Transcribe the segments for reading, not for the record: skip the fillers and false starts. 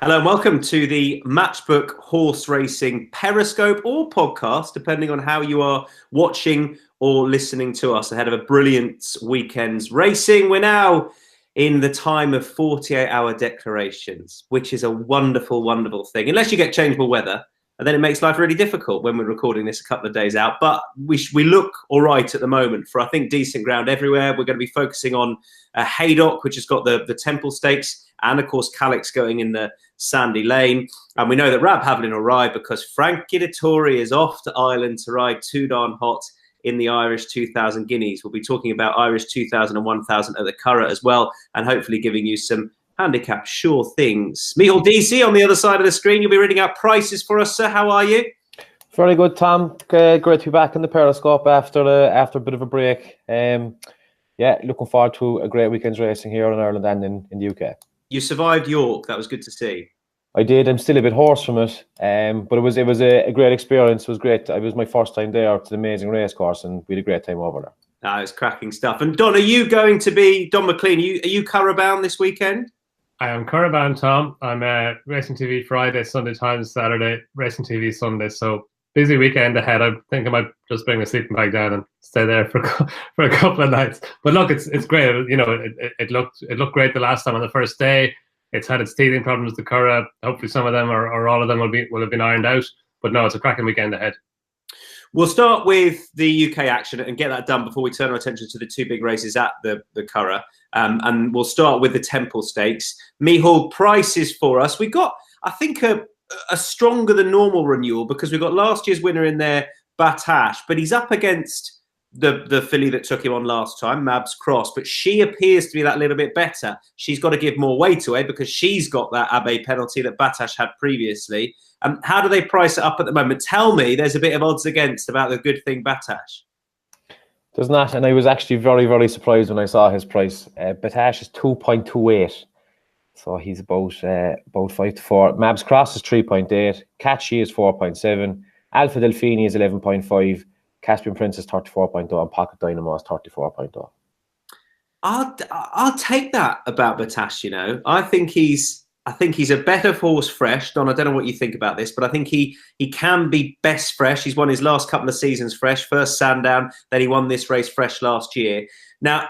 Hello and welcome to the Matchbook Horse Racing Periscope or podcast, depending on how you are watching or listening to us ahead of a brilliant weekend's racing. We're now in the time of 48-hour declarations, which is a wonderful, wonderful thing, unless you get changeable weather. And then it makes life really difficult when we're recording this a couple of days out. But we look all right at the moment for, I think, decent ground everywhere. We're going to be focusing on Haydock, which has got the Temple Stakes, and, of course, Calix going in the Sandy Lane. And we know that Rab Havlin will ride because Frankie Dettori is off to Ireland to ride Too Darn Hot in the Irish 2000 Guineas. We'll be talking about Irish 2000 and 1000 at the Curragh as well, and hopefully giving you some handicap sure things. Donn Deasy on the other side of the screen. You'll be reading out prices for us, sir. How are you? Very good, Tom. Great to be back in the Periscope after a bit of a break. Yeah, looking forward to a great weekend's racing here in Ireland and in the UK. You survived York. That was good to see. I did. I'm still a bit hoarse from it, but it was a great experience. It was great. It was my first time there. It's an amazing race course, and we had a great time over there. Ah, it's cracking stuff. And Don, are you going to be Don McLean? Are you Curragh bound this weekend? I am Curragh bound, Tom. I'm Racing TV Friday, Sunday Times, Saturday, Racing TV Sunday. So busy weekend ahead. I think I might just bring the sleeping bag down and stay there for a couple of nights. But look, it's great. You know, it looked great the last time on the first day. It's had its teething problems, the Curragh. Hopefully, some of them or all of them will have been ironed out. But no, it's a cracking weekend ahead. We'll start with the UK action and get that done before we turn our attention to the two big races at the Curragh. And we'll start with the Temple Stakes. Mihal, prices for us. We got, I think, a stronger than normal renewal because we've got last year's winner in there, Battaash, but he's up against the filly that took him on last time, Mab's Cross, but she appears to be that little bit better. She's got to give more weight away because she's got that Abbey penalty that Battaash had previously. How do they price it up at the moment? Tell me there's a bit of odds against about the good thing Battaash. There's not, and I was actually very, very surprised when I saw his price. Battaash is 2.28, so he's about 5 to 4. Mab's Cross is 3.8. Catchy is 4.7. Alpha Delfini is 11.5. Caspian Prince is 34.0, and Pocket Dynamo is 34.0. I'll take that about Battaash. You know, I think he's a better horse fresh. Don, I don't know what you think about this, but I think he can be best fresh. He's won his last couple of seasons fresh. First Sandown, then he won this race fresh last year. Now,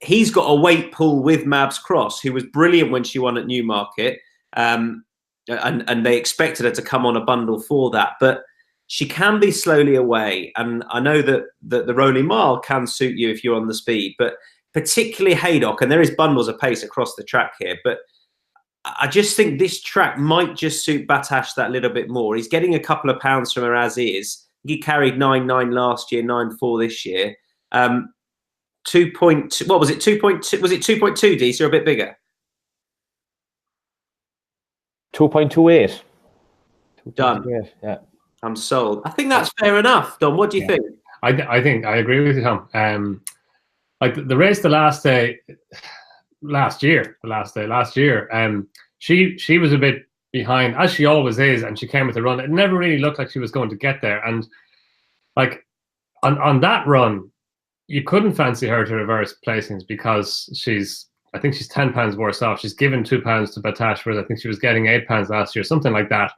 he's got a weight pull with Mab's Cross, who was brilliant when she won at Newmarket, and they expected her to come on a bundle for that. But she can be slowly away, and I know that the Rolling Mile can suit you if you're on the speed, but particularly Haydock, and there is bundles of pace across the track here, but I just think this track might just suit Battaash that little bit more. He's getting a couple of pounds from her as is. He carried 9.9 last year, 9.4 this year. 2.2. What was it? 2.2. Was it 2.2? D? So a bit bigger. 2.28. Done. Yeah. I'm sold. I think that's fair enough, Don. What do you think? I think I agree with you, Tom. Like the race the last day, last year, she was a bit behind, as she always is, and she came with a run. It never really looked like she was going to get there. And like on that run, you couldn't fancy her to reverse placings because I think she's 10 pounds worse off. She's given 2 pounds to Battaash, whereas I think she was getting 8 pounds last year, something like that.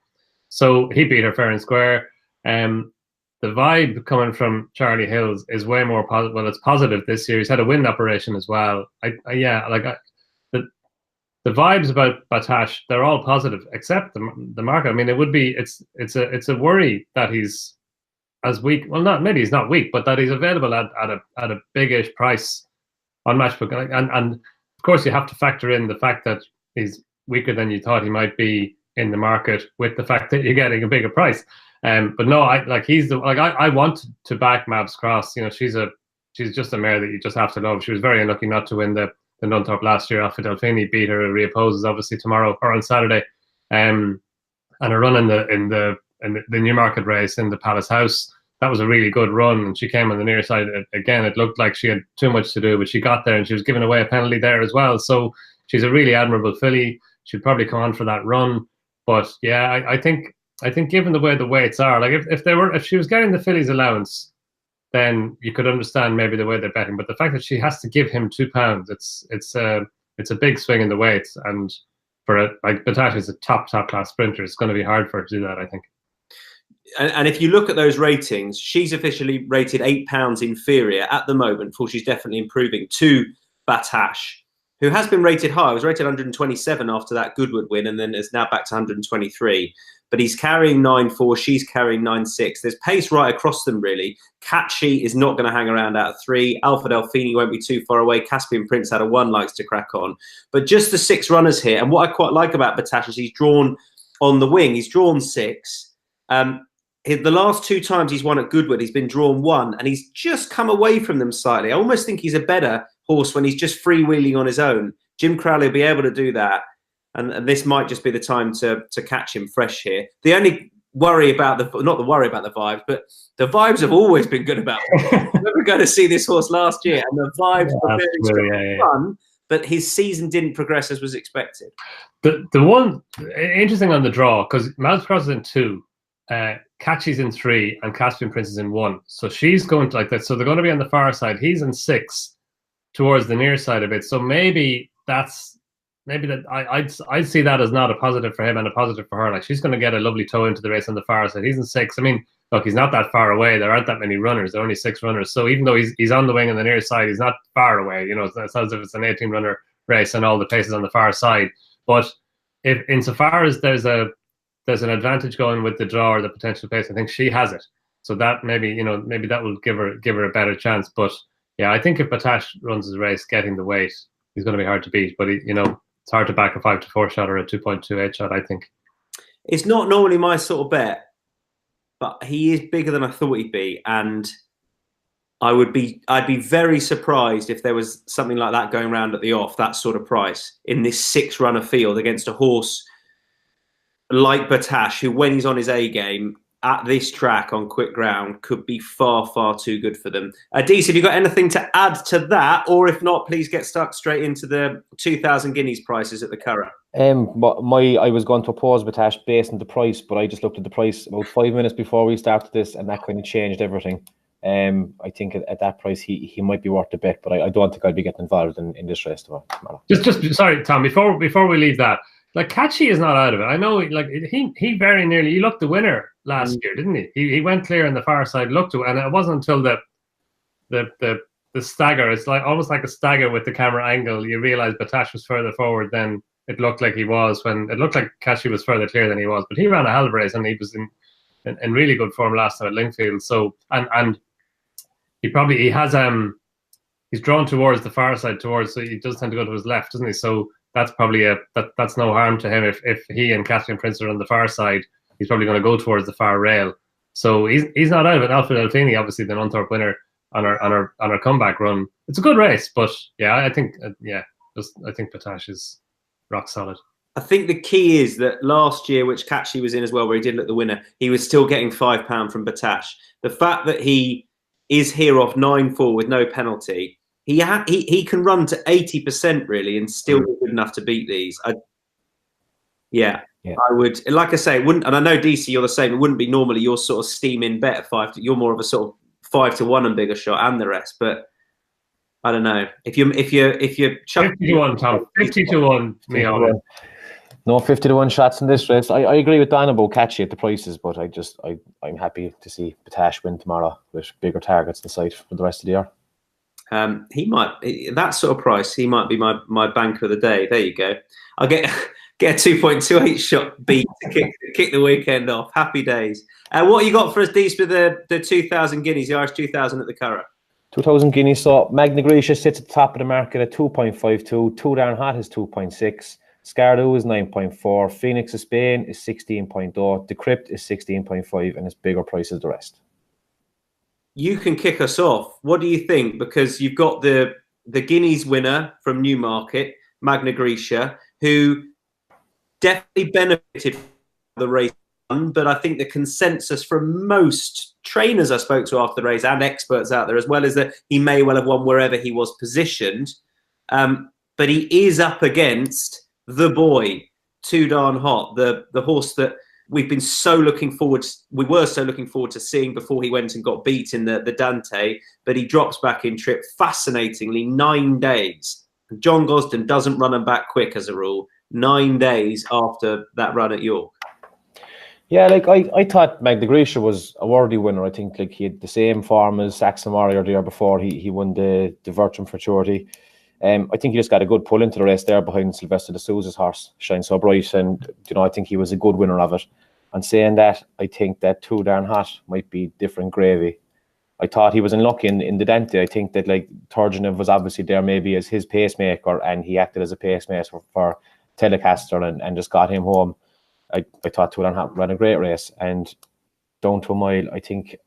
So he beat her fair and square. The vibe coming from Charlie Hills is way more positive. Well, it's positive this year. He's had a wind operation as well. The vibes about Battaash, they're all positive except the market. I mean, it's a worry that he's as weak. Well, maybe he's not weak, but that he's available at a big-ish price on Matchbook. And of course, you have to factor in the fact that he's weaker than you thought he might be in the market, with the fact that you're getting a bigger price. But no, I want to back Mab's Cross. You know, she's just a mare that you just have to love. She was very unlucky not to win the Nunthorpe last year. Alpha Delfini beat her. Reopposes obviously tomorrow or on Saturday. And a run in the Newmarket race in the Palace House, that was a really good run, and she came on the near side again. It looked like she had too much to do, but she got there, and she was giving away a penalty there as well. So she's a really admirable filly. She'd probably come on for that run. But yeah, I think given the way the weights are, like if she was getting the filly's allowance, then you could understand maybe the way they're betting. But the fact that she has to give him £2, it's a big swing in the weights, and like Battaash is a top class sprinter. It's going to be hard for her to do that, I think. And if you look at those ratings, she's officially rated £8 inferior at the moment, for she's definitely improving, to Battaash, who has been rated high. He was rated 127 after that Goodwood win, and then is now back to 123. But he's carrying 9.4, she's carrying 9.6. There's pace right across them, really. Catchy is not going to hang around out of 3. Alpha Delfini won't be too far away. Caspian Prince out of 1 likes to crack on. But just the 6 runners here. And what I quite like about Battaash is he's drawn on the wing. He's drawn 6. The last 2 times he's won at Goodwood, he's been drawn 1, and he's just come away from them slightly. I almost think he's a better horse when he's just freewheeling on his own. Jim Crowley will be able to do that. And this might just be the time to catch him fresh here. The only worry about not the worry about the vibes, but the vibes have always been good about him. We were going to see this horse last year, and the vibes were very fun, but his season didn't progress as was expected. The one interesting on the draw, because Mabs Cross is in 2, Catchy's in 3, and Caspian Prince is in 1. So she's going to like that. So they're going to be on the far side. He's in 6 towards the near side of it. So maybe that I'd see that as not a positive for him and a positive for her. Like, she's going to get a lovely toe into the race on the far side. He's in 6. I mean, look, he's not that far away. There aren't that many runners. There are only 6 runners. So even though he's on the wing on the near side, he's not far away. You know, it's not as if it's an 18-runner race and all the paces on the far side. But if insofar as there's an advantage going with the draw or the potential pace, I think she has it. So that maybe that will give her a better chance. But yeah, I think if Battaash runs his race, getting the weight, he's going to be hard to beat. But it's hard to back a 5-4 shot or a 2.28 shot, I think. It's not normally my sort of bet, but he is bigger than I thought he'd be, and I'd be very surprised if there was something like that going around at the off, that sort of price, in this 6-runner field against a horse like Battaash, who, when he's on his A game at this track on quick ground, could be far, far too good for them. Deasy, have you got anything to add to that? Or if not, please get stuck straight into the 2,000 guineas prices at the Curragh. I was going to oppose Battaash based on the price, but I just looked at the price about 5 minutes before we started this, and that kind of changed everything. I think at that price he might be worth the bet, but I don't think I'd be getting involved in this race tomorrow. Just sorry, Tom. Before we leave that, like, Catchy is not out of it. I know, like, he very nearly, he looked the winner last year, didn't he? He went clear on the far side, looked to, and it wasn't until the stagger. It's like almost like a stagger with the camera angle. You realise Battaash was further forward than it looked like he was, when it looked like Catchy was further clear than he was. But he ran a hell of a race, and he was in really good form last time at Lingfield. So and he's drawn towards the far side, so he does tend to go to his left, doesn't he? So that's probably that's no harm to him. If he and Caspian Prince are on the far side, he's probably going to go towards the far rail. So he's not out of it. Alfred Delfini, obviously the Nunthorpe winner on our comeback run. It's a good race, but yeah, I think Battaash is rock solid. I think the key is that last year, which Catchy was in as well, where he did look the winner, he was still getting £5 from Battaash. The fact that he is here off 9.4 with no penalty, he can run to 80% really and still be good enough to beat these. I would, like I say, it wouldn't, and I know DC, you're the same. It wouldn't be normally your sort of steam in bet at 5. You're more of a sort of 5-1 and bigger shot and the rest. But I don't know if you're 50-1, Tom, 50-1. Me on. No 50-1 shots in this race. I agree with Dan about Catchy at the prices, but I'm happy to see Battaash win tomorrow with bigger targets in sight for the rest of the year. He might, that sort of price, he might be my banker of the day. There you go. I'll get a 2.28 shot beat to kick the weekend off. Happy days. What you got for us, Dees, with the 2,000 guineas, the Irish 2,000 at the Curragh? 2,000 guineas. So Magna Grecia sits at the top of the market at 2.52. Too Darn Hot is 2.6. Scardo is 9.4. Phoenix of Spain is 16.0. Decrypt is 16.5, and it's bigger price as the rest. You can kick us off. What do you think? Because you've got the Guineas winner from Newmarket, Magna Grecia, who definitely benefited from the race, but I think the consensus from most trainers I spoke to after the race and experts out there as well is that he may well have won wherever he was positioned. But he is up against the boy, Too Darn Hot, the horse that we were so looking forward to seeing before he went and got beat in the Dante, but he drops back in trip fascinatingly 9 days John Gosden doesn't run them back quick as a rule. 9 days after that run at York. Yeah, like I thought Magna Grecia was a worthy winner. I think like he had the same form as Saxon Warrior the year before. He won the Virtrum Futurity. I think he just got a good pull into the race there behind Sylvester de Souza's horse, Shine So Bright, and I think he was a good winner of it. And saying that, I think that Too Darn Hot might be different gravy. I thought he was unlucky in the Dante. I think that like Turgenev was obviously there maybe as his pacemaker, and he acted as a pacemaker for Telecaster and just got him home. I thought Too Darn Hot ran a great race, and down to a mile, I think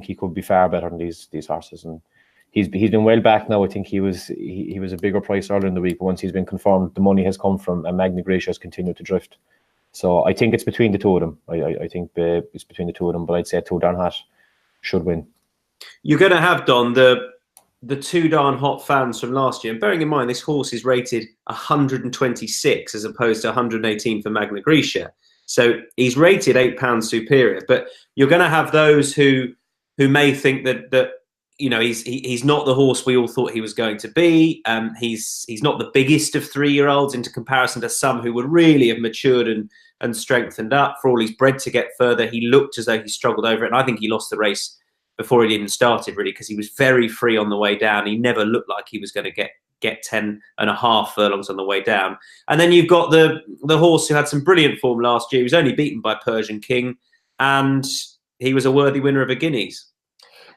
he could be far better than these horses, and he's been well back now. I think he was a bigger price earlier in the week, but once he's been confirmed, the money has come from, and Magna Grecia has continued to drift. So I think it's between the two of them. I think it's between the two of them, but I'd say Too Darn Hot should win. You're going to have, Don, the Too Darn Hot fans from last year, and bearing in mind this horse is rated 126 as opposed to 118 for Magna Grecia. So he's rated £8 superior, but you're going to have those who may think that he's not the horse we all thought he was going to be. He's not the biggest of 3-year-olds into comparison to some who would really have matured and strengthened up. For all he's bred to get further, he looked as though he struggled over it, and I think he lost the race before it even started, really, because he was very free on the way down. He never looked like he was going to get 10.5 furlongs on the way down. And then you've got the horse who had some brilliant form last year. He was only beaten by Persian King, and he was a worthy winner of a Guineas.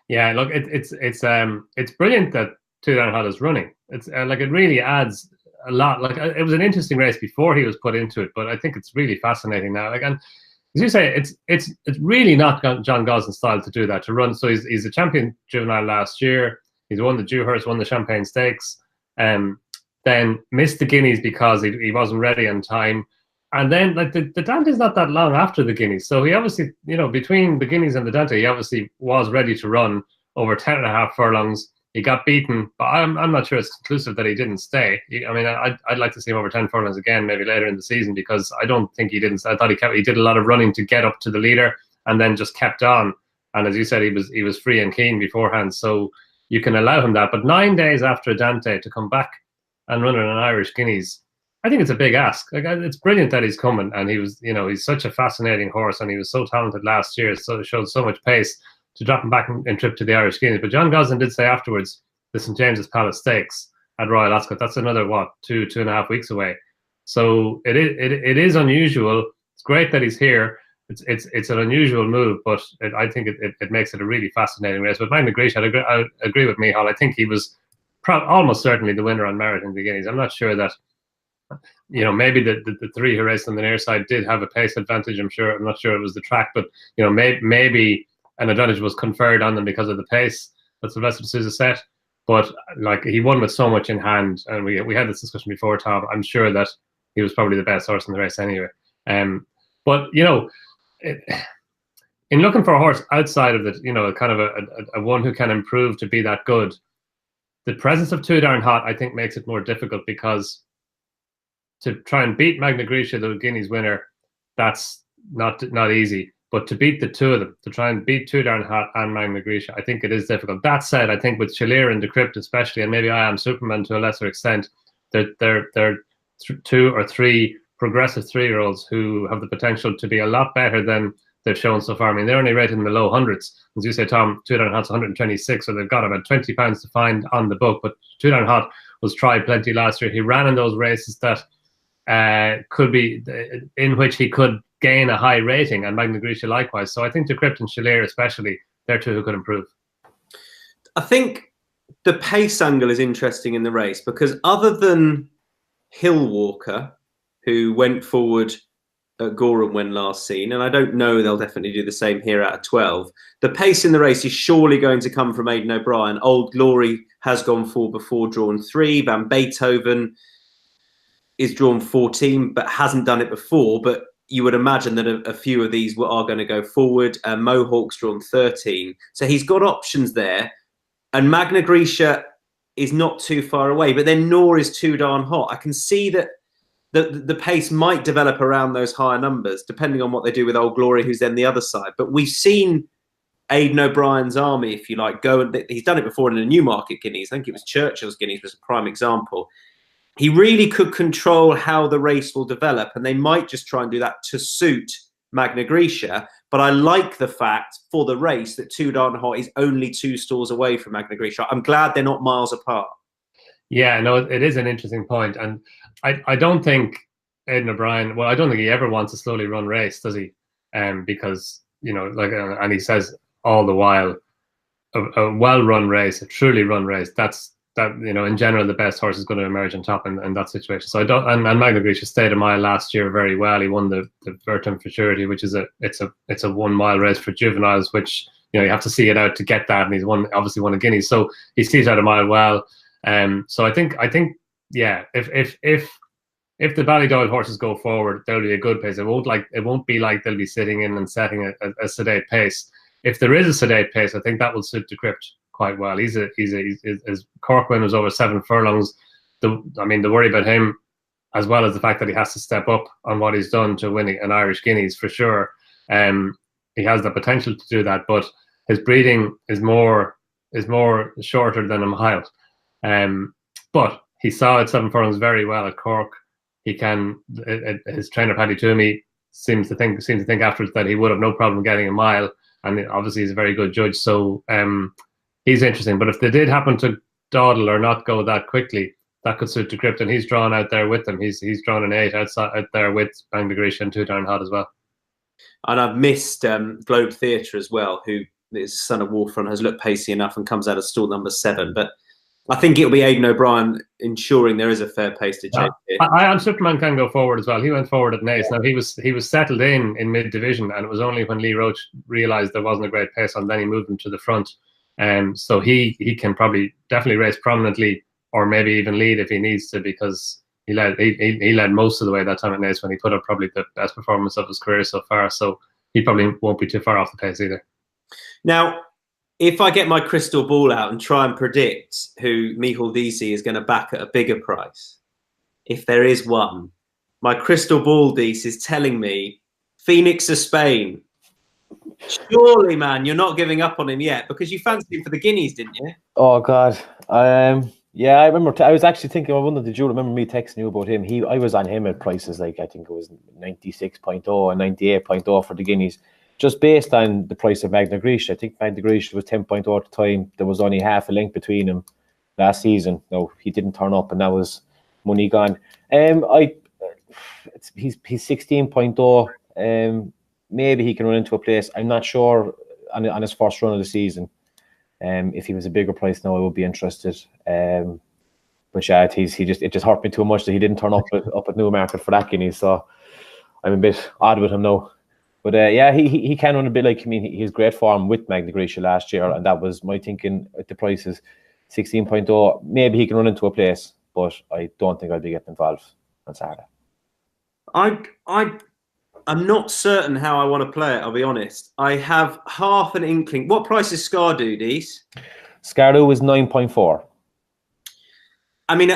Yeah, look, it's brilliant that Too Darn Hot is running. It's like it really adds a lot. Like it was an interesting race before he was put into it, but I think it's really fascinating now. Like, and as you say, it's really not John Gosden's style to do that, to run. So he's a champion juvenile last year. He's won the Dewhurst, won the Champagne Stakes, then missed the Guineas because he wasn't ready on time. And then like the Dante is not that long after the Guineas. So he obviously, between the Guineas and the Dante, he obviously was ready to run over 10.5 furlongs. He got beaten, but I'm not sure it's conclusive that he didn't stay. I mean, I'd like to see him over 10 furlongs again, maybe later in the season, because I don't think he didn't. I thought he did a lot of running to get up to the leader and then just kept on. And as you said, he was free and keen beforehand, so you can allow him that. But 9 days after a Dante to come back and run in an Irish Guineas, I think it's a big ask. Like, it's brilliant that he's coming, and he was, he's such a fascinating horse, and he was so talented last year, so showed so much pace. To drop him back and trip to the Irish Guineas. But John Gosden did say afterwards, the St James's Palace Stakes at Royal Ascot, that's another, 2.5 weeks away. So it is unusual. It's great that he's here. It's an unusual move, but I think it makes it a really fascinating race. But Magna Grecia, I agree with Michal. I think he was almost certainly the winner on merit in the Guineas. I'm not sure that, maybe the three who raced on the near side did have a pace advantage. I'm not sure it was the track, but maybe an advantage was conferred on them because of the pace that Sylvester de Souza set. But like, he won with so much in hand, and we had this discussion before, Tom. I'm sure that he was probably the best horse in the race anyway. But in looking for a horse outside of the, kind of a one who can improve to be that good, the presence of Too Darn Hot, I think, makes it more difficult, because to try and beat Magna Grecia, the Guineas winner, that's not easy. But to beat the two of them, to try and beat Too Darn Hot and Magna Grecia, I think it is difficult. That said, I think with Chalier and Decrypt especially, and maybe I Am Superman to a lesser extent, they're 2 or 3 progressive 3-year-olds who have the potential to be a lot better than they've shown so far. I mean, they're only rated in the low hundreds. As you say, Tom, Too Darn Hot's 126, so they've got about £20 to find on the book. But Too Darn Hot was tried plenty last year. He ran in those races that could be in which he could gain a high rating, and Magna Grecia likewise. So I think Decrypt and Chalier especially, they're two who could improve. I think the pace angle is interesting in the race, because other than Hillwalker, who went forward at Gorham when last seen, and I don't know, they'll definitely do the same here out of 12, the pace in the race is surely going to come from Aidan O'Brien. Old Glory has gone 4 before, drawn 3. Van Beethoven is drawn 14, but hasn't done it before. But you would imagine that a few of these are going to go forward. Mohawk's drawn 13. So he's got options there. And Magna Grecia is not too far away, but then nor is Too Darn Hot. I can see that the pace might develop around those higher numbers, depending on what they do with Old Glory, who's then the other side. But we've seen Aidan O'Brien's army, if you like, go, and he's done it before in the Newmarket Guineas. I think it was Churchill's Guineas was a prime example. he really could control how the race will develop, and they might just try and do that to suit Magna Grecia. But I like the fact for the race that Two Darn Hot is only 2 stalls away from Magna Grecia. I'm glad they're not miles apart. Yeah, no, it is an interesting point, and I don't think Aidan O'Brien. Well, I don't think he ever wants a slowly run race, does he? Because like, and he says all the while, a well-run race, a truly run race. That in general, the best horse is going to emerge on top in that situation. So I don't. And Magna Grecia stayed a mile last year very well. He won the Vertum Futurity, which is it's a 1 mile race for juveniles, which you have to see it out to get that. And he's obviously won a Guineas, so he sees out a mile well. So I think yeah, if the Ballydoyle horses go forward, there'll be a good pace. It won't be like they'll be sitting in and setting a sedate pace. If there is a sedate pace, I think that will suit the Crypt quite well. His Cork win was over 7 furlongs. The worry about him, as well as the fact that he has to step up on what he's done to winning an Irish Guineas for sure. He has the potential to do that, but his breeding is more shorter than a mile. But he saw at 7 furlongs very well at Cork. He can. His trainer Paddy Toomey seems to think afterwards that he would have no problem getting a mile, and obviously he's a very good judge. So he's interesting. But if they did happen to dawdle or not go that quickly, that could suit the Crypt, and he's drawn out there with them. He's drawn an 8 out there with Magna Grecia and Two Darn Hot as well. And I've missed Globe Theatre as well, who is son of Wolfram, has looked pacey enough and comes out of stall number 7. But I think it'll be Aidan O'Brien ensuring there is a fair pace to Jake. And Superman can go forward as well. He went forward at Naas. Now he was settled in mid division, and it was only when Lee Roach realised there wasn't a great pace on, then he moved him to the front. So he can probably definitely race prominently, or maybe even lead if he needs to, because he led most of the way that time at Naas when he put up probably the best performance of his career so far. So he probably won't be too far off the pace either. Now, if I get my crystal ball out and try and predict who Donn Deasy is going to back at a bigger price, if there is one, my crystal ball, Dees, is telling me Phoenix of Spain. Surely, man, you're not giving up on him yet, because you fancied him for the Guineas, didn't you? Oh, God. Yeah, I remember. I was actually thinking, I wonder, did you remember me texting you about him? I was on him at prices like, I think it was 96.0 and 98.0 for the Guineas, just based on the price of Magna Grecia. I think Magna Grecia was 10.0 at the time. There was only half a length between them last season. No, he didn't turn up, and that was money gone. He's 16.0. Maybe he can run into a place. I'm not sure on his first run of the season. If he was a bigger price now, I would be interested. But yeah, it just hurt me too much that he didn't turn up at Newmarket for that Guineas. So I'm a bit odd with him now. But yeah, he can run a bit like, he has great form with Magna Grecia last year, and that was my thinking at the prices, 16.0. Maybe he can run into a place, but I don't think I'd be getting involved on Saturday. I'm not certain how I want to play it, I'll be honest. I have half an inkling. What price is Scardo, Dees? Scardo is 9.4. I mean,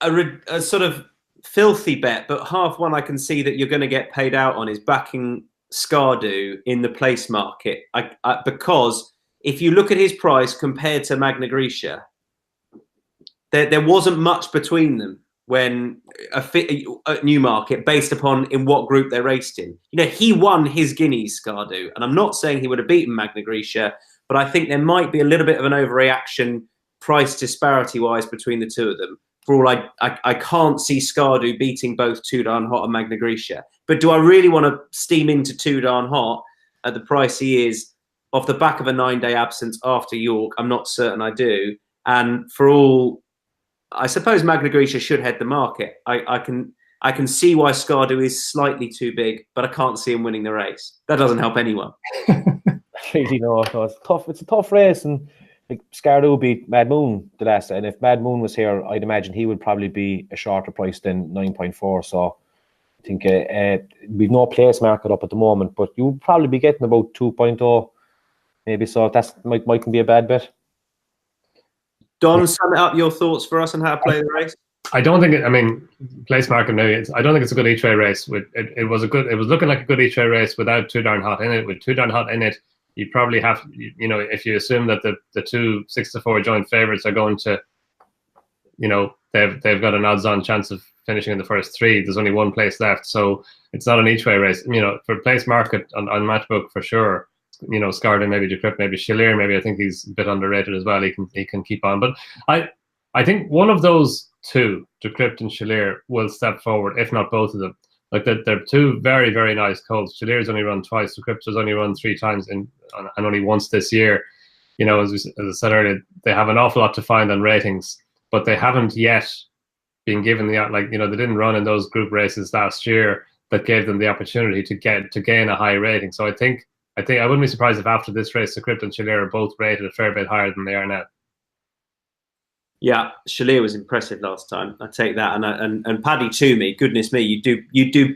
a sort of filthy bet, but half one I can see that you're going to get paid out on is backing Scardo in the place market. Because if you look at his price compared to Magna Grecia, there wasn't much between them when at Newmarket, based upon in what group they raced in. He won his Guineas, Scardo, and I'm not saying he would have beaten Magna Grecia, but I think there might be a little bit of an overreaction price disparity-wise between the two of them. For all I can't see Scardo beating both Two Darn Hot and Magna Grecia. But do I really want to steam into Two Darn Hot at the price he is off the back of a 9-day absence after York? I'm not certain I do. And for all, I suppose Magna Grecia should head the market. I can see why Scardo is slightly too big, but I can't see him winning the race. That doesn't help anyone. Really, no, it's tough. It's a tough race, and like Scardo beat Mad Moon the last, and if Mad Moon was here, I'd imagine he would probably be a shorter price than 9.4. So I think we've no place market up at the moment, but you'll probably be getting about 2.0, maybe. So that's mightn't be a bad bet. Don, sum up your thoughts for us on how to play the race. I don't think place market maybe. I don't think it's a good each way race. It was looking like a good each way race without Two Darn Hot in it. With Two Darn Hot in it, you probably have, if you assume that the two 6-4 joint favourites are going to, they've got an odds-on chance of finishing in the first three. There's only one place left, so it's not an each-way race. You know, for place market on Matchbook for sure. You know, Scarden, maybe Decrypt, maybe Shaleer, maybe I think he's a bit underrated as well. He can keep on, but I think one of those two, Decrypt and Shaleer, will step forward, if not both of them. Like they're two very, very nice colts. Shaleer's only run twice. Decrypt has only run 3 times and only once this year. You know, as I said earlier, they have an awful lot to find on ratings, but they haven't yet been given the, like, you know, they didn't run in those group races last year that gave them the opportunity to gain a high rating. So I think I wouldn't be surprised if after this race, Decrypt and Shaleer are both rated a fair bit higher than they are now. Yeah, Shaleer was impressive last time. I take that, and Paddy Toomey, goodness me, you do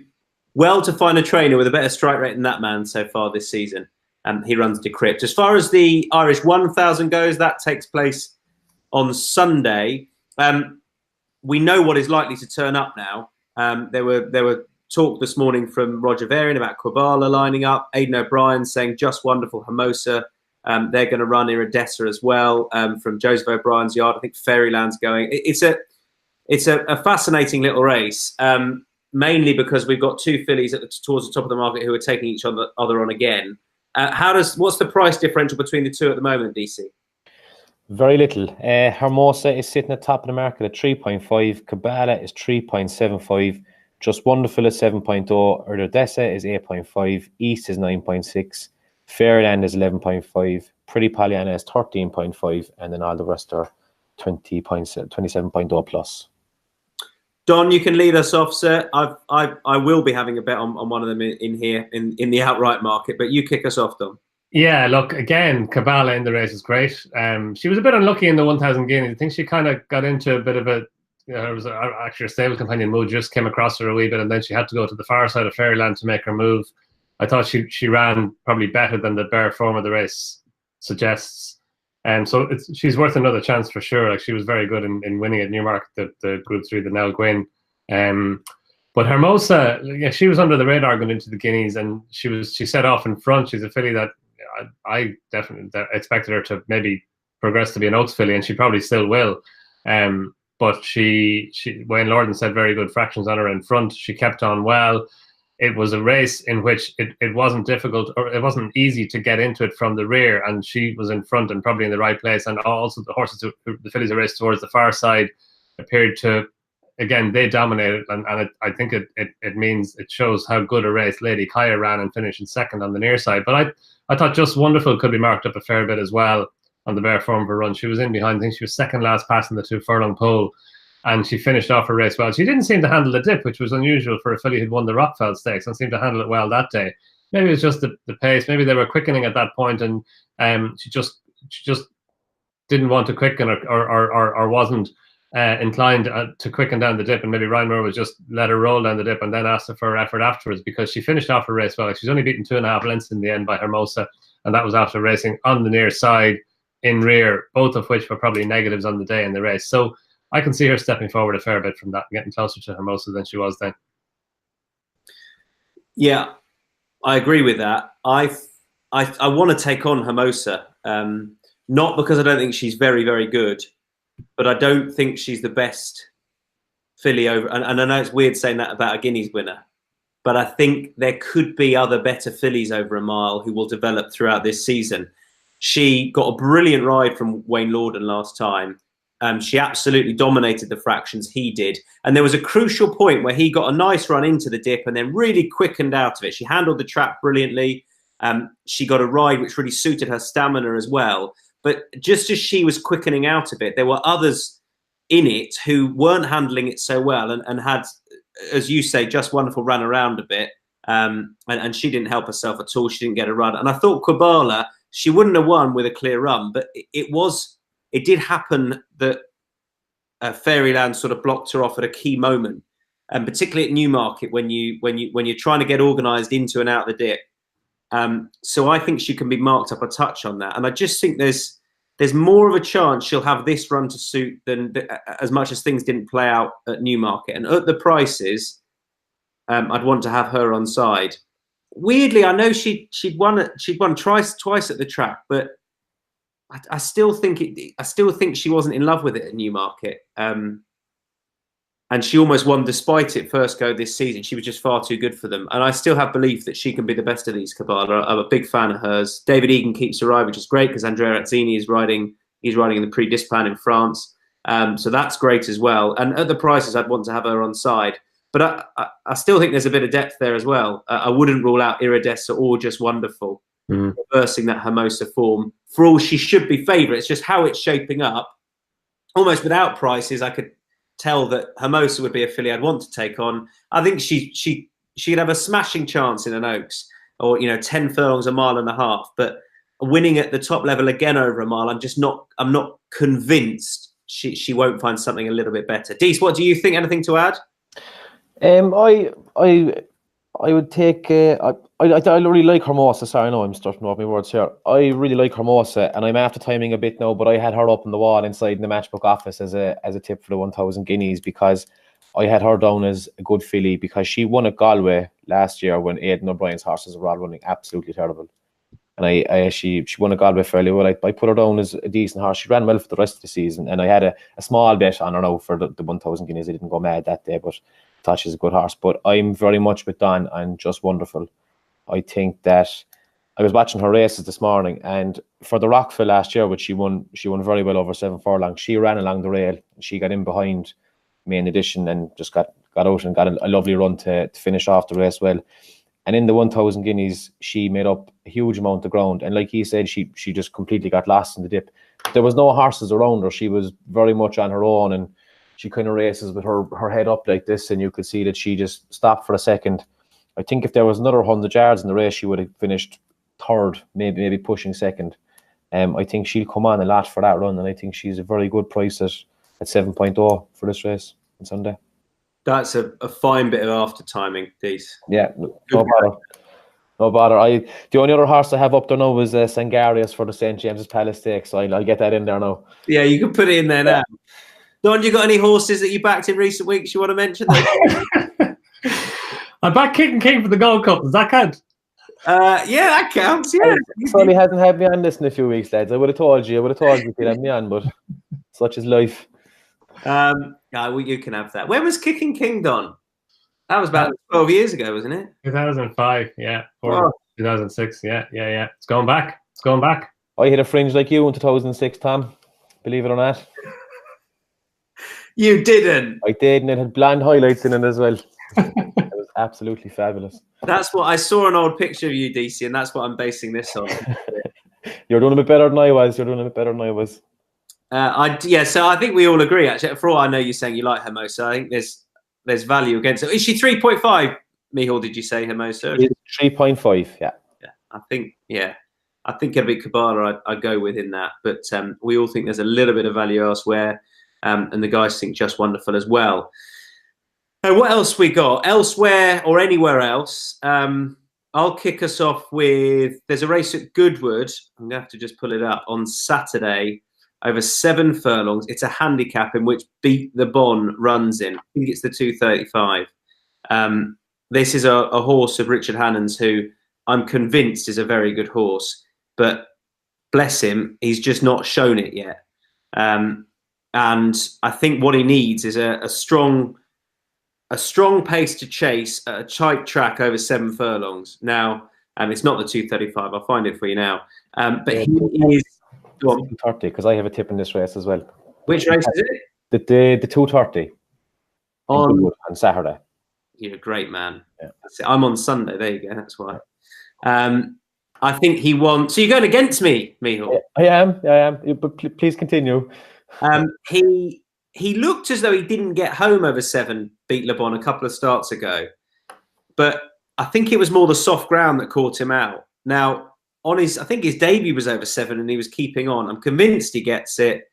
well to find a trainer with a better strike rate than that man so far this season. He runs Decrypt. As far as the Irish 1000 goes, that takes place on Sunday. We know what is likely to turn up now. There were talk this morning from Roger Varian about Quibala lining up. Aidan O'Brien saying Just Wonderful, Hermosa. They're going to run Iridessa as well from Joseph O'Brien's yard. I think Fairyland's going. It's a fascinating little race, mainly because we've got 2 fillies towards the top of the market who are taking each other on again. What's the price differential between the two at the moment, DC? Very little. Hermosa is sitting at the top of the market at 3.5. Quibala is 3.75. Just Wonderful is 7.0. Iridessa is 8.5. East is 9.6. Fairyland is 11.5. Pretty Pollyanna is 13.5. And then all the rest are 27.0 plus. Don, you can lead us off, sir. I will be having a bet on one of them in here in the outright market, but you kick us off, Don. Yeah, look, again, Quibala in the race is great. She was a bit unlucky in the 1,000 Guineas. I think she kind of got into a bit of a, it was actually her stable companion Mo just came across her a wee bit, and then she had to go to the far side of Fairyland to make her move. I thought she ran probably better than the bare form of the race suggests. So she's worth another chance for sure. Like, she was very good in winning at Newmarket, the Group 3, the Nell Gwyn. But Hermosa, yeah, she was under the radar going into the Guineas, and she set off in front. She's a filly that I definitely expected her to maybe progress to be an Oaks filly, and she probably still will. But Wayne Lorden said very good fractions on her in front. She kept on well. It was a race in which it wasn't difficult, or it wasn't easy to get into it from the rear, and she was in front and probably in the right place. And also the horses, the fillies who raced towards the far side, appeared to, again, they dominated, and I think it means it shows how good a race Lady Kaya ran and finished in second on the near side. But I thought Just Wonderful could be marked up a fair bit as well on the bare form of her run. She was in behind. I think she was second last passing the 2 furlong pole, and she finished off her race well. She didn't seem to handle the dip, which was unusual for a filly who'd won the Rockfeld Stakes, and seemed to handle it well that day. Maybe it was just the pace. Maybe they were quickening at that point, and she just didn't want to quicken or wasn't inclined to quicken down the dip, and maybe Ryan Moore was just let her roll down the dip and then asked her for her effort afterwards, because she finished off her race well. Like, she's only beaten 2.5 lengths in the end by Hermosa, and that was after racing on the near side in rear, both of which were probably negatives on the day in the race. So I can see her stepping forward a fair bit from that, getting closer to Hermosa than she was then. Yeah, I agree with that. I want to take on Hermosa, not because I don't think she's very, very good, but I don't think she's the best filly over. And I know it's weird saying that about a Guineas winner, but I think there could be other better fillies over a mile who will develop throughout this season. She got a brilliant ride from Wayne Lorden last time. She absolutely dominated the fractions, he did. And there was a crucial point where he got a nice run into the dip and then really quickened out of it. She handled the trap brilliantly. She got a ride which really suited her stamina as well. But just as she was quickening out of it, there were others in it who weren't handling it so well and had, as you say, Just Wonderful ran around a bit. And she didn't help herself at all. She didn't get a run. And I thought Quibala, she wouldn't have won with a clear run, but it did happen that Fairyland sort of blocked her off at a key moment, and particularly at Newmarket when you're trying to get organised into and out of the dip. So I think she can be marked up a touch on that, and I just think there's more of a chance she'll have this run to suit than as much as things didn't play out at Newmarket. And at the prices, I'd want to have her on side. Weirdly, I know she'd won twice at the track, but I still think she wasn't in love with it at Newmarket. and she almost won despite it first go this season. She was just far too good for them. And I still have belief that she can be the best of these, Kabbalah. I'm a big fan of hers. David Egan keeps her eye, which is great because Andrea Azzini is riding. He's riding in the Prix d'Espagne in France. So that's great as well. And at the prices, I'd want to have her on side. But I still think there's a bit of depth there as well. I wouldn't rule out Iridessa or Just Wonderful, reversing that Hermosa form. For all she should be favourite, it's just how it's shaping up. Almost without prices, I could tell that Hermosa would be a filly I'd want to take on. I think she'd have a smashing chance in an Oaks, or 10 furlongs, a mile and a half. But winning at the top level again over a mile, I'm not convinced she won't find something a little bit better. Dees, what do you think? Anything to add? I would take. I really like Hermosa. Sorry, I know I'm starting off my words here. I really like Hermosa, and I'm after timing a bit now. But I had her up on the wall inside in the matchbook office as a tip for the 1,000 guineas, because I had her down as a good filly, because she won at Galway last year when Aidan O'Brien's horses were all running absolutely terrible, and she won at Galway fairly well. I put her down as a decent horse. She ran well for the rest of the season, and I had a small bet on her now for the 1,000 guineas. I didn't go mad that day, but thought she's a good horse. But I'm very much with Donn and Just Wonderful. I think that I was watching her races this morning, and for the Rockville last year, which she won very well over 7 furlongs. She ran along the rail, and she got in behind Main Edition and just got out and got a lovely run to finish off the race well. And in the 1,000 guineas, she made up a huge amount of ground. And like he said, she just completely got lost in the dip. There was no horses around her. She was very much on her own, and she kind of races with her head up like this, and you could see that she just stopped for a second. I think if there was another 100 yards in the race, she would have finished third, maybe pushing second. I think she'll come on a lot for that run, and I think she's a very good price at 7.0 for this race on Sunday. That's a fine bit of after timing, Dees. Yeah, no bother. No bother. The only other horse I have up there now was Sangarius for the St. James's Palace Stakes, so I'll get that in there now. Yeah, you can put it in there now. Don, you got any horses that you backed in recent weeks you want to mention? I backed Kicking King for the Gold Cup. Does that count? Yeah, that counts. Yeah. Sonny hasn't had me on this in a few weeks, lads. I would have told you to have me on, but such is life. Well, you can have that. When was Kicking King, Don? That was about 12 years ago, wasn't it? 2005, yeah. 2006, yeah. It's going back. I hit a fringe like you in 2006, Tom. Believe it or not. You didn't. I did, and it had blonde highlights in it as well. It was absolutely fabulous. That's what I saw, an old picture of you, DC, and that's what I'm basing this on. You're doing a bit better than I was. So I think we all agree, actually. For all I know, you're saying you like Hermosa. I think there's value against it. Is she 3.5, Michal, did you say, Hermosa? 3.5, yeah. I think it'll be Kabbalah I'd go with in that. But we all think there's a little bit of value elsewhere. And the guys think Just Wonderful as well. What else we got? Elsewhere or anywhere else? I'll kick us off with, there's a race at Goodwood. I'm going to have to just pull it up, on Saturday, over 7 furlongs. It's a handicap in which Beat the Bon runs in. I think it's the 235. This is a horse of Richard Hannon's, who I'm convinced is a very good horse. But bless him, he's just not shown it yet. And I think what he needs is a strong pace to chase a tight track over 7 furlongs. Now, it's not the 235. I'll find it for you now. But he is 230, because I have a tip in this race as well. Which race is it? The 230 on Saturday. You're a great man. Yeah. I'm on Sunday. There you go. That's why. I think he won. So you're going against me, Michal? I am. But please continue. He looked as though he didn't get home over 7 Beat Le Bon a couple of starts ago, but I think it was more the soft ground that caught him out. Now, I think his debut was over 7 and he was keeping on. I'm convinced he gets it.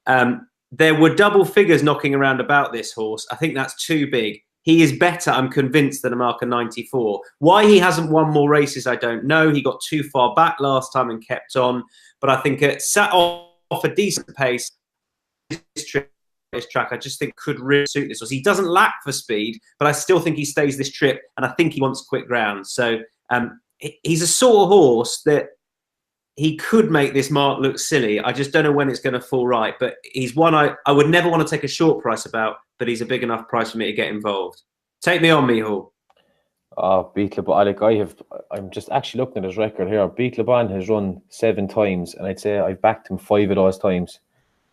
There were double figures knocking around about this horse. I think that's too big. He is better, I'm convinced, than a marker 94. Why he hasn't won more races, I don't know. He got too far back last time and kept on, but I think it sat off a decent pace. This track, I just think, could really suit this horse. He doesn't lack for speed, but I still think he stays this trip, and I think he wants quick ground. So he's a sort of horse that he could make this mark look silly. I just don't know when it's going to fall right. But he's one I would never want to take a short price about, but he's a big enough price for me to get involved. Take me on, Mihal. Oh, Beat Le Bon. I'm just actually looking at his record here. Beat Le Bon has run 7 times, and I'd say I've backed him 5 of those times,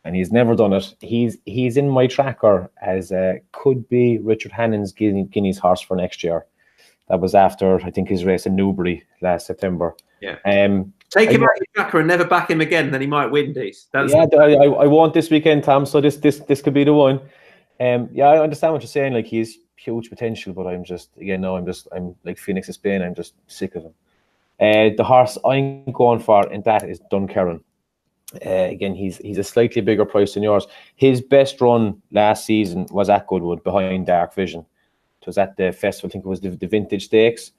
and he's never done it. He's in my tracker as could be Richard Hannon's Guineas horse for next year. That was after, I think, his race in Newbury last September. Yeah. Take him out of your tracker and never back him again, then he might win these. I won't this weekend, Tom. So this could be the one. Yeah, I understand what you're saying. Like, he's huge potential, but I'm like Phoenix of Spain. I'm just sick of him. The horse I'm going for in that is Dunkerron. Again, he's a slightly bigger price than yours. His best run last season was at Goodwood behind Dark Vision. It was at the festival. I think it was the Vintage Stakes.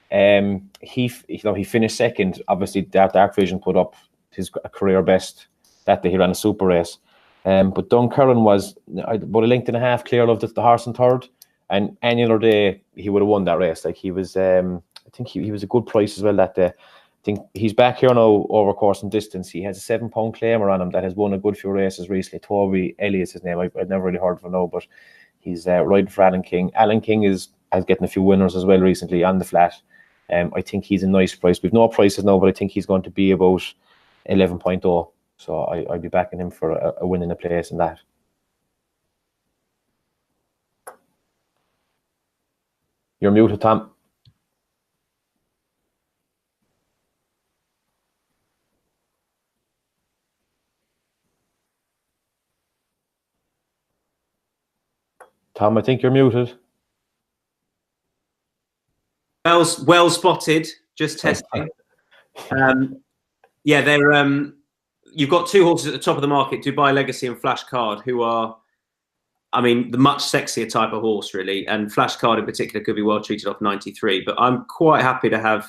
He finished second. Obviously, Dark Vision put up his career best that day. He ran a super race. But Dunkerron was about a length and a half clear of the horse in third. And any other day, he would have won that race. Like, he was, I think he was a good price as well that day. I think he's back here now over course and distance. He has a 7-pound claimer on him that has won a good few races recently. Toby Elliott's his name. I've never really heard of him now, but he's riding for Alan King. Alan King is getting a few winners as well recently on the flat. I think he's a nice price. We've no prices now, but I think he's going to be about 11.0. So I'd be backing him for a win in a place in that. You're muted, Tom. Tom, I think you're muted. Well spotted. Just testing. Yeah, they're. You've got 2 horses at the top of the market, Dubai Legacy and Flash Card, who are, I mean, the much sexier type of horse, really. And Flash Card in particular could be well treated off 93. But I'm quite happy to have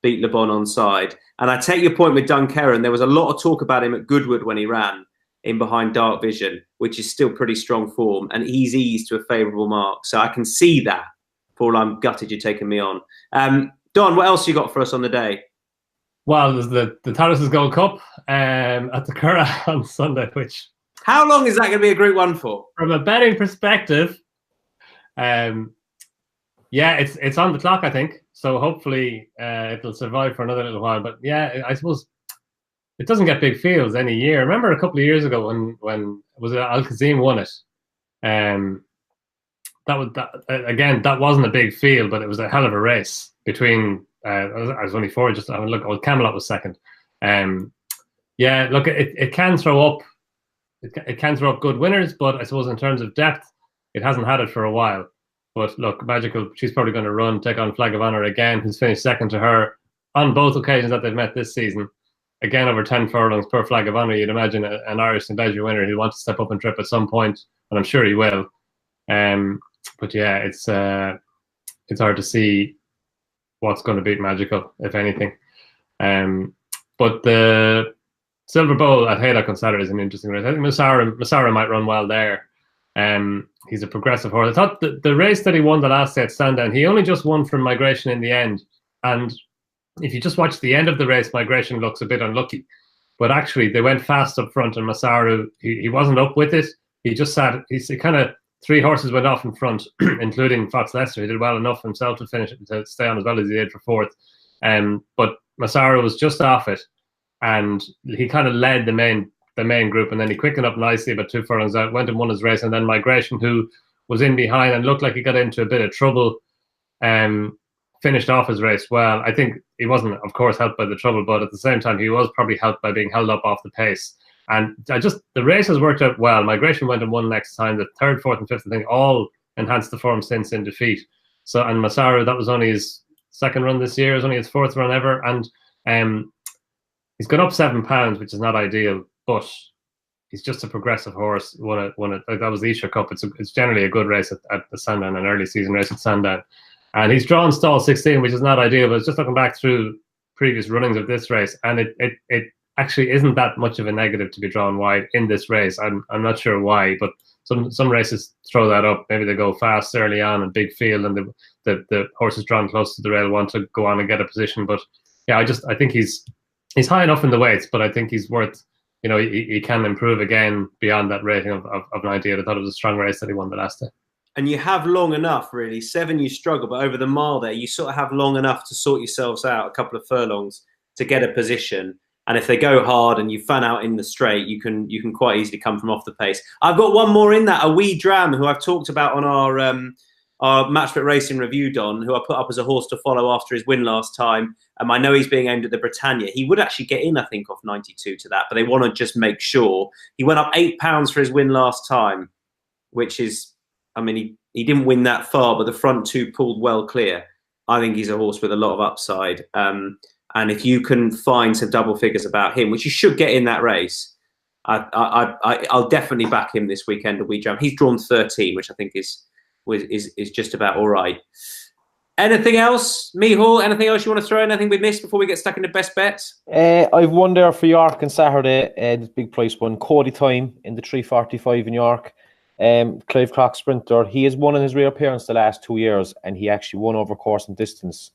Beat Le Bon on side. And I take your point with Dunkerron. There was a lot of talk about him at Goodwood when he ran in behind Dark Vision, which is still pretty strong form. And he's eased to a favourable mark. So I can see that. Paul, I'm gutted you're taking me on. Don, what else you got for us on the day? Well, there's the Taurus's Gold Cup at the Curragh on Sunday, which... How long is that going to be a Group 1 for? From a betting perspective, yeah, it's on the clock, I think. So hopefully it'll survive for another little while. But yeah, I suppose it doesn't get big fields any year. Remember a couple of years ago when was it Al-Kazim won it? That wasn't a big field, but it was a hell of a race between. I was only 4. Just having a look. Camelot was second. Yeah, look, it can throw up. It can throw up good winners, but I suppose in terms of depth, it hasn't had it for a while. But look, Magical, she's probably going to take on Flag of Honor again, who's finished second to her on both occasions that they've met this season. Again, over 10 furlongs per Flag of Honor. You'd imagine an Irish St. Leger winner who'd want to step up and trip at some point, and I'm sure he will. But yeah, it's hard to see what's going to beat Magical, if anything. But the Silver Bowl at Haydock on Saturday is an interesting race. I think Massara might run well there. He's a progressive horse. I thought the race that he won the last day at Sandown, he only just won from Migration in the end. And if you just watch the end of the race, Migration looks a bit unlucky. But actually, they went fast up front, and Massara, he wasn't up with it. He just sat. He's kind of 3 horses went off in front, including Fox Leicester. He did well enough himself to finish it, to stay on as well as he did for 4th. But Massara was just off it, and he kind of led the main group, and then he quickened up nicely about 2 furlongs out, went and won his race, and then Migration, who was in behind and looked like he got into a bit of trouble, finished off his race well. I think he wasn't, of course, helped by the trouble, but at the same time, he was probably helped by being held up off the pace. And the race has worked out well. Migration went and won next time. The 3rd, 4th, and 5th, I think, all enhanced the form since in defeat. So, and Massara, that was only his 2nd run this year. It was only his 4th run ever. And he's gone up 7 pounds, which is not ideal, but he's just a progressive horse. Won it. That was the Isha Cup. It's generally a good race at the Sandown, an early season race at Sandown. And he's drawn stall 16, which is not ideal, but it's just looking back through previous runnings of this race, and it actually isn't that much of a negative to be drawn wide in this race. I'm not sure why, but some races throw that up. Maybe they go fast early on and big field, and the horses drawn close to the rail want to go on and get a position. But yeah, I think he's he's high enough in the weights, but I think he's worth. He can improve again beyond that rating of 90. I thought it was a strong race that he won the last day. And you have long enough, really. 7, you struggle, but over the mile there, you sort of have long enough to sort yourselves out, a couple of furlongs to get a position. And if they go hard and you fan out in the straight, you can quite easily come from off the pace. I've got one more in that, a wee Dram, who I've talked about on our Matchbook Racing review, Don, who I put up as a horse to follow after his win last time. I know he's being aimed at the Britannia. He would actually get in, I think, off 92 to that, but they want to just make sure. He went up £8 for his win last time, which is, I mean, he didn't win that far, but the front two pulled well clear. I think he's a horse with a lot of upside. And if you can find some double figures about him, which you should get in that race, I'll definitely back him this weekend at Wee Jam. He's drawn 13, which I think is just about all right. Anything else, Mihal? Anything else you want to throw in? Anything we missed before we get stuck into best bets? I've won there for York on Saturday. This big price one, Cody Time in the 345 in York. Clive Clark Sprinter. He has won in his reappearance the last 2 years, and he actually won over course and distance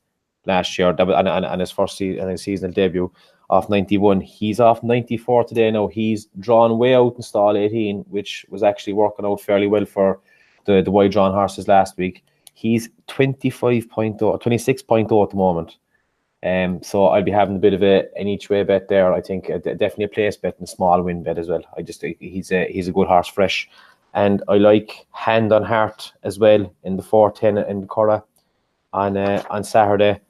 last year. And his first season, his seasonal debut off 91. He's off 94 today now. He's drawn way out in stall 18, which was actually working out fairly well for the wide drawn horses last week. He's 25.0, 26.0 at the moment. So I'll be having a bit of an each way bet there. I think definitely a place bet and a small win bet as well. I just think he's a good horse, fresh. And I like Hand on Heart as well in the 410 in Curra on Saturday.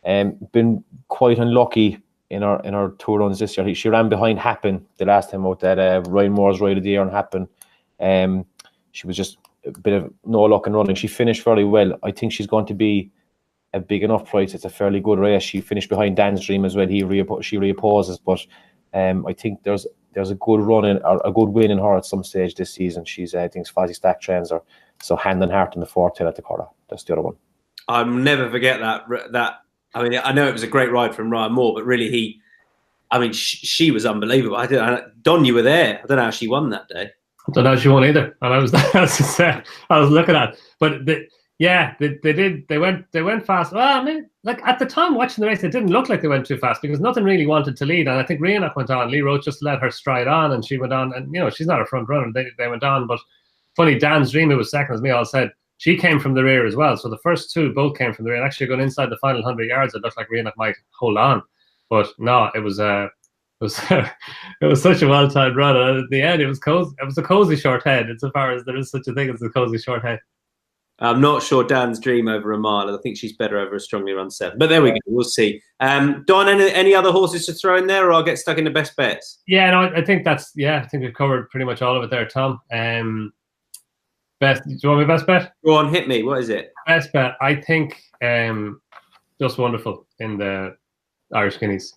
Been quite unlucky in her 2 runs this year. She ran behind Happen the last time out that Ryan Moore's Ride of the Year on Happen. She was just a bit of no luck in running. She finished very well. I think she's going to be a big enough price. It's a fairly good race. She finished behind Dan's Dream as well. She reopposes, but I think there's a good run in, or a good win in her at some stage this season. She's I think Fozzie Stack trains her. So Hand on Heart in the 410 at the Curra. That's the other one. I'll never forget that. I mean, I know it was a great ride from Ryan Moore, but really she was unbelievable. Don, you were there. I don't know how she won that day. I don't know how she won either. And I was looking at, but they went fast. Well, I mean, like at the time watching the race, it didn't look like they went too fast because nothing really wanted to lead. And I think Rhiannoch went on. Lee Roach just let her stride on, and she went on. And she's not a front runner. They went on. But funny, Dan's Dream, who was second, as me all said, she came from the rear as well. So the first two both came from the rear. And actually, going inside the final 100 yards, it looked like Rhiannoch might hold on, but no, it was it was such a well-timed run. And at the end, it was cozy. It was a cozy short head, insofar as there is such a thing as a cozy short head. I'm not sure Dan's Dream over a mile. I think she's better over a strongly run 7. But there we go. We'll see. Don, any other horses to throw in there, or I'll get stuck into best bets? Yeah, no, I think that's I think we've covered pretty much all of it there, Tom. Best. Do you want my best bet? Go on, hit me. What is it? Best bet. I think Just Wonderful in the Irish Guineas.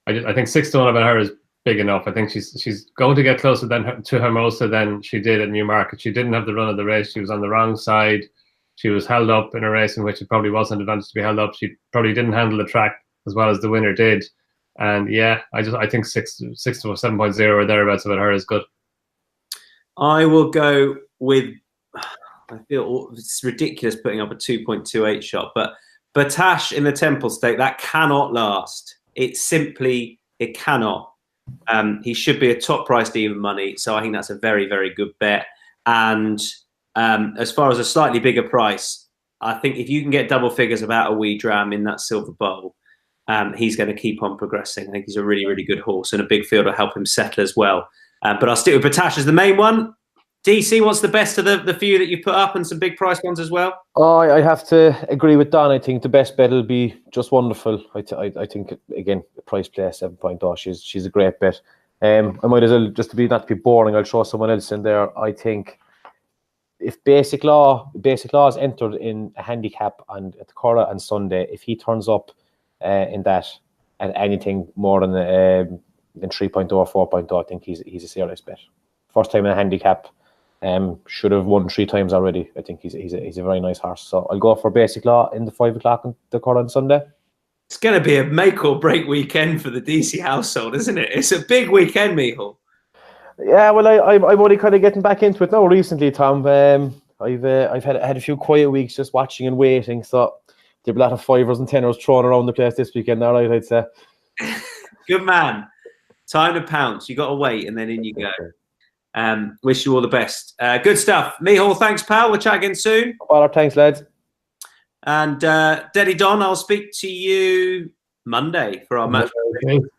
I think 6 to 1 about her is big enough. I think she's going to get closer to Hermosa than she did at Newmarket. She didn't have the run of the race. She was on the wrong side. She was held up in a race in which it probably wasn't an advantage to be held up. She probably didn't handle the track as well as the winner did. And I think 6 to 7.0 or thereabouts about her is good. I will go with, I feel it's ridiculous putting up a 2.28 shot, but Battaash in the Temple Stake, that cannot last. It cannot. He should be a top priced even money, so I think that's a very, very good bet. And as far as a slightly bigger price, I think if you can get double figures about a wee Dram in that silver bowl, he's going to keep on progressing. I think he's a really, really good horse, and a big field will help him settle as well. But I'll stick with Battaash as the main one. DC, what's the best of the few that you've put up, and some big price ones as well? Oh, I have to agree with Don. I think the best bet will be Just Wonderful. I think, again, the price play 7.0. She's a great bet. I might as well, just not to be boring, I'll throw someone else in there. I think if Basic Law is entered in a handicap at the Curra on Sunday, if he turns up in that at anything more than 3.0 or 4.0, I think he's a serious bet. First time in a handicap. Should have won 3 times already. I think he's a very nice horse. So I'll go for Basic Law in the 5 o'clock on the Curra on Sunday. It's going to be a make or break weekend for the DC household, isn't it? It's a big weekend, Mihal. Yeah, well, I'm only kind of getting back into it now recently, Tom. I've had a few quiet weeks just watching and waiting. So there'll be a lot of 5ers and 10ers thrown around the place this weekend. All right, I'd say. Good man. Time to pounce. You got to wait, and then in you go. Wish you all the best. Good stuff. Mihal, thanks, pal. We'll chat again soon. Well, thanks, lads. And Daddy Don, I'll speak to you Monday for our match.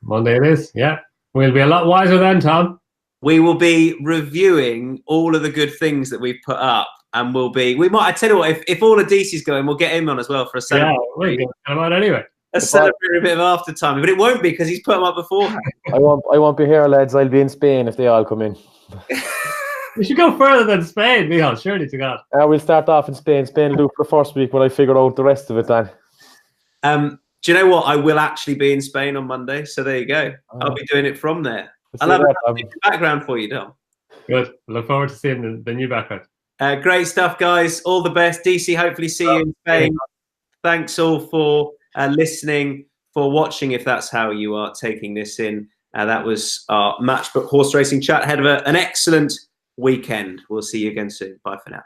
Monday it is. Yeah, we'll be a lot wiser then, Tom. We will be reviewing all of the good things that we've put up, and we might. I tell you what, if all of Deasy's going, we'll get him on as well for a celebration. Yeah, we're going to come out anyway. A celebratory bit of after time, but it won't be because he's put them up beforehand. I won't be here, lads. I'll be in Spain if they all come in. We should go further than Spain, Mihal, surely to God. We'll start off in Spain. Spain will do for the first week, but I figure out the rest of it then. Do you know what? I will actually be in Spain on Monday, so there you go. I'll be doing it from there. I'll have a background for you, Dom. Good. Look forward to seeing the new background. Great stuff, guys. All the best. DC, hopefully see you in Spain. Thanks all for listening, for watching, if that's how you are taking this in. That was our Matchbook horse racing chat. Head of an excellent weekend. We'll see you again soon. Bye for now.